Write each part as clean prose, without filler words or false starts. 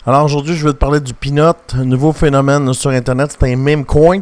Alors aujourd'hui, je vais te parler du Peanut, un nouveau phénomène sur Internet. C'est un meme coin.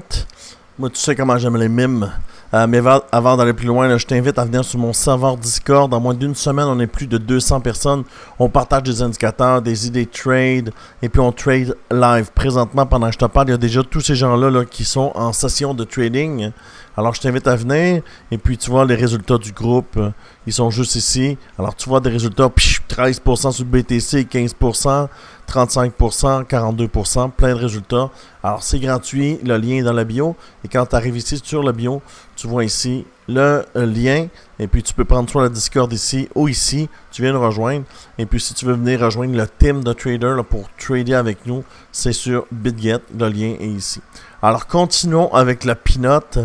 Moi, tu sais comment j'aime les memes. Mais avant d'aller plus loin, là, je t'invite à venir sur mon serveur Discord. En moins d'une semaine, on est plus de 200 personnes. On partage des indicateurs, des idées de trade, et puis on trade live. Présentement, pendant que je te parle, il y a déjà tous ces gens-là là, qui sont en session de trading. Alors, je t'invite à venir, et puis tu vois les résultats du groupe. Ils sont juste ici. Alors, tu vois des résultats, 13% sur le BTC, 15%, 35%, 42%, plein de résultats. Alors, c'est gratuit, le lien est dans la bio. Et quand tu arrives ici sur la bio, tu vois ici le lien. Et puis, tu peux prendre soit le Discord ici ou ici. Tu viens nous rejoindre. Et puis, si tu veux venir rejoindre le team de traders là, pour trader avec nous, c'est sur BitGet. Le lien est ici. Alors, continuons avec la Peanut.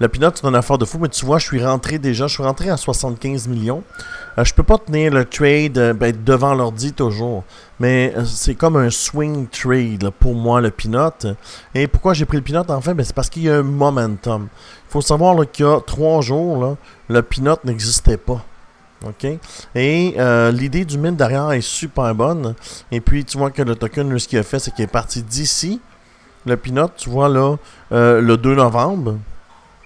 La Peanut, c'est une affaire de fou, mais tu vois, je suis rentré à 75 millions. Je peux pas tenir le trade devant l'ordi toujours, mais c'est comme un swing trade là, pour moi, le Peanut. Et pourquoi j'ai pris le Peanut, en fait? C'est parce qu'il y a un momentum. Il faut savoir là, qu'il y a 3 jours, là, le Peanut n'existait pas. OK? Et l'idée du mine derrière est super bonne. Et puis, tu vois que le token, ce qu'il a fait, c'est qu'il est parti d'ici. Le Peanut, tu vois là, le 2 novembre.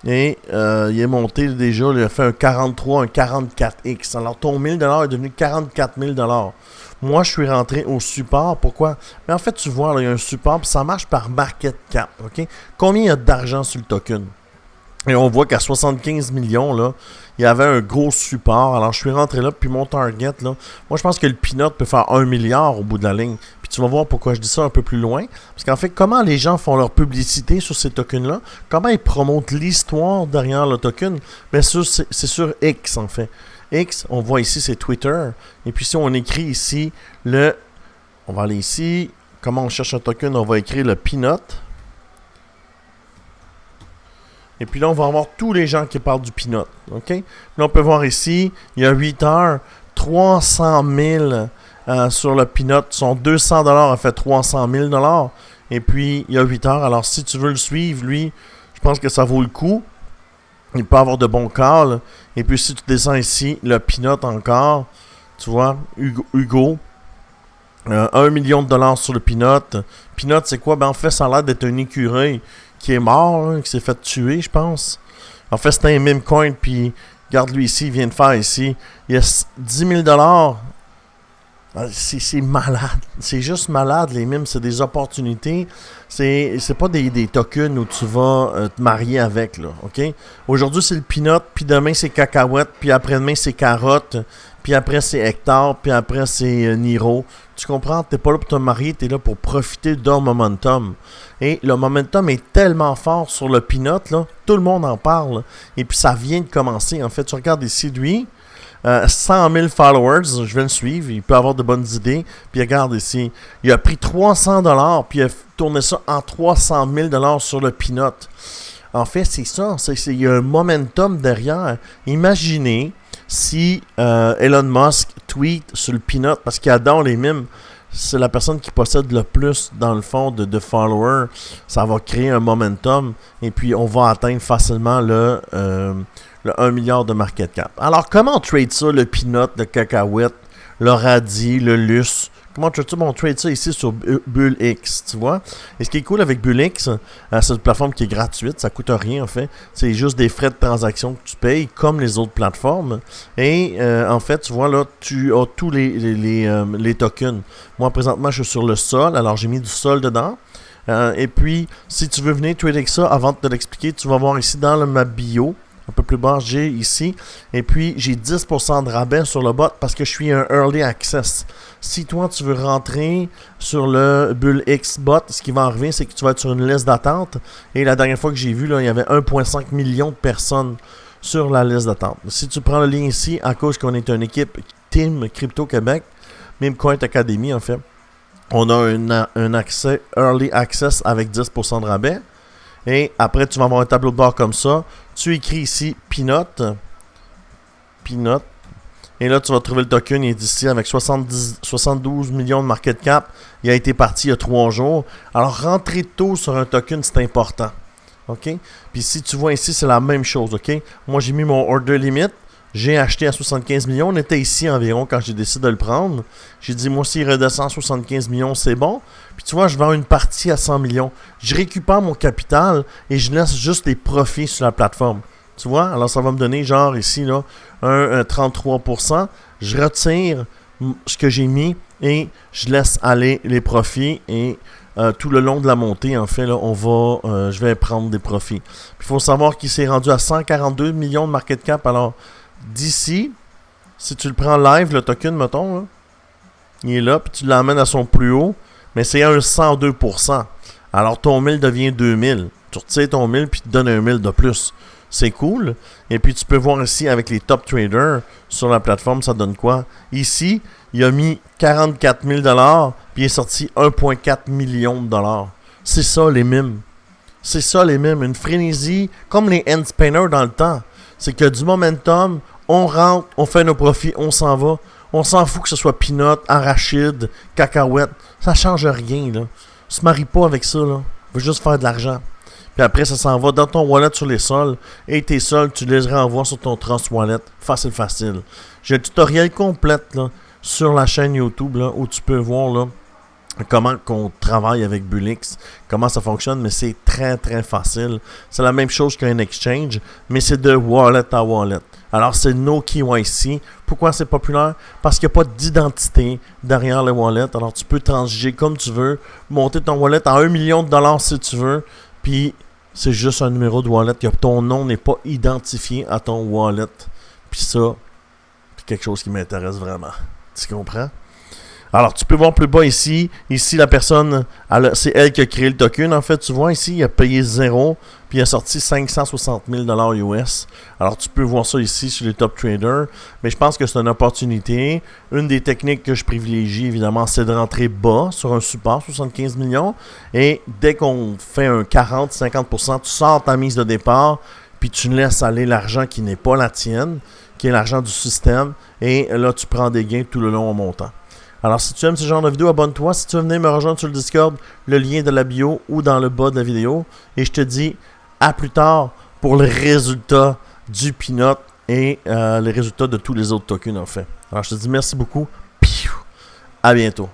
Et il est monté déjà, il a fait un 43, un 44X. Alors ton 1000$ est devenu 44 000$. Moi, je suis rentré au support. Pourquoi? Mais en fait, tu vois, là, il y a un support, puis ça marche par market cap. OK? Combien il y a d'argent sur le token? Et on voit qu'à 75 millions, là, il y avait un gros support. Alors, je suis rentré là, puis mon target, là, moi, je pense que le Peanut peut faire 1 milliard au bout de la ligne. Puis tu vas voir pourquoi je dis ça un peu plus loin. Parce qu'en fait, comment les gens font leur publicité sur ces tokens-là? Comment ils promotent l'histoire derrière le token? Bien sûr, c'est sur X, en fait. X, on voit ici, c'est Twitter. Et puis si on écrit ici on va aller ici. Comment on cherche un token? On va écrire le Peanut. Et puis là, on va avoir tous les gens qui parlent du Peanut. OK? Là, on peut voir ici, il y a 8 heures, 300 000 sur le Peanut. Son 200$ a fait 300 000$. Et puis, il y a 8 heures. Alors, si tu veux le suivre, lui, je pense que ça vaut le coup. Il peut avoir de bons calls. Et puis, si tu descends ici, le Peanut encore, tu vois, Hugo. 1 million de dollars sur le Peanut. Peanut, c'est quoi? Ben, en fait, ça a l'air d'être un écureuil qui est mort, hein, qui s'est fait tuer, je pense. En fait, c'est un meme coin, puis regarde lui ici, il vient de faire ici. Il y a 10 000$. C'est malade. C'est juste malade, les mimes. C'est des opportunités. C'est pas des tokens où tu vas te marier avec, là. OK? Aujourd'hui, c'est le Peanut, puis demain, c'est cacahuète, puis après-demain, c'est carotte, puis après, c'est Hectare, puis après, c'est Niro. Tu comprends? T'es pas là pour te marier, t'es là pour profiter d'un momentum. Et le momentum est tellement fort sur le Peanut, là. Tout le monde en parle. Et puis, ça vient de commencer. En fait, tu regardes ici, lui. 100 000 followers, je vais le suivre, il peut avoir de bonnes idées. Puis regarde ici, il a pris 300$, puis il a tourné ça en 300 000$ sur le Peanut. En fait, c'est ça, il y a un momentum derrière. Imaginez si Elon Musk tweet sur le Peanut, parce qu'il adore les mimes. C'est la personne qui possède le plus, dans le fond, de followers. Ça va créer un momentum, et puis on va atteindre facilement le 1 milliard de market cap. Alors, comment on trade ça, le Peanut, le cacahuète, le radis, le luce? Comment on trade ça? Bon, on trade ça ici sur BullX, tu vois. Et ce qui est cool avec BullX, c'est une plateforme qui est gratuite, ça coûte rien en fait. C'est juste des frais de transaction que tu payes, comme les autres plateformes. Et en fait, tu vois là, tu as tous les tokens. Moi, présentement, je suis sur le sol, alors j'ai mis du sol dedans. Et puis, si tu veux venir trader avec ça, avant de te l'expliquer, tu vas voir ici dans ma bio. Un peu plus bas, j'ai ici. Et puis, j'ai 10% de rabais sur le bot parce que je suis un early access. Si toi, tu veux rentrer sur le BullX bot, ce qui va arriver, c'est que tu vas être sur une liste d'attente. Et la dernière fois que j'ai vu, là, il y avait 1,5 million de personnes sur la liste d'attente. Si tu prends le lien ici, à cause qu'on est une équipe Team Crypto Québec, même Coin Academy en fait, on a un accès early access avec 10% de rabais. Et après, tu vas avoir un tableau de bord comme ça. Tu écris ici Peanut. Et là, tu vas trouver le token. Il est ici avec 72 millions de market cap. Il a été parti il y a 3 jours. Alors, rentrer tôt sur un token, c'est important. OK? Puis si tu vois ici, c'est la même chose. OK? Moi, j'ai mis mon order limit. J'ai acheté à 75 millions. On était ici environ quand j'ai décidé de le prendre. J'ai dit, moi, s'il redescend à 75 millions, c'est bon. Puis tu vois, je vends une partie à 100 millions. Je récupère mon capital et je laisse juste des profits sur la plateforme. Tu vois, alors ça va me donner genre ici, là, un 33%. Je retire ce que j'ai mis et je laisse aller les profits et tout le long de la montée, en fait, là, je vais prendre des profits. Il faut savoir qu'il s'est rendu à 142 millions de market cap. Alors, d'ici, si tu le prends live, le token, mettons, là, il est là, puis tu l'emmènes à son plus haut, mais c'est un 102%. Alors, ton 1000 devient 2000. Tu retires ton 1000 puis tu te donnes un 1000 de plus. C'est cool. Et puis, tu peux voir ici avec les top traders sur la plateforme, ça donne quoi? Ici, il a mis 44 000 $, puis il est sorti 1,4 million de dollars. C'est ça, les mimes. C'est ça, les mimes. Une frénésie, comme les end spinners dans le temps. C'est que du momentum, on rentre, on fait nos profits, on s'en va. On s'en fout que ce soit peanut, arachide, cacahuète. Ça change rien, là. Se marie pas avec ça, là. Faut juste faire de l'argent. Puis après, ça s'en va dans ton wallet sur les sols. Et tes sols, tu les renvoies sur ton Trust Wallet. Facile, facile. J'ai un tutoriel complet, là, sur la chaîne YouTube, là, où tu peux voir, là, comment qu'on travaille avec Bullix, comment ça fonctionne, mais c'est très, très facile. C'est la même chose qu'un exchange, mais c'est de wallet à wallet. Alors, c'est no KYC. Pourquoi c'est populaire? Parce qu'il n'y a pas d'identité derrière le wallet. Alors, tu peux transiger comme tu veux, monter ton wallet à 1 million de dollars si tu veux, puis c'est juste un numéro de wallet. Ton nom n'est pas identifié à ton wallet. Puis ça, c'est quelque chose qui m'intéresse vraiment. Tu comprends? Alors, tu peux voir plus bas ici. Ici, la personne, c'est elle qui a créé le token. En fait, tu vois ici, il a payé 0, puis il a sorti 560 000 $ US. Alors, tu peux voir ça ici sur les top traders. Mais je pense que c'est une opportunité. Une des techniques que je privilégie, évidemment, c'est de rentrer bas sur un support, 75 millions. Et dès qu'on fait un 40-50%, tu sors ta mise de départ, puis tu laisses aller l'argent qui n'est pas la tienne, qui est l'argent du système. Et là, tu prends des gains tout le long en montant. Alors, si tu aimes ce genre de vidéo, abonne-toi. Si tu veux venir me rejoindre sur le Discord, le lien est dans la bio ou dans le bas de la vidéo. Et je te dis à plus tard pour le résultat du Peanut et les résultats de tous les autres tokens, en fait. Alors, je te dis merci beaucoup. À bientôt.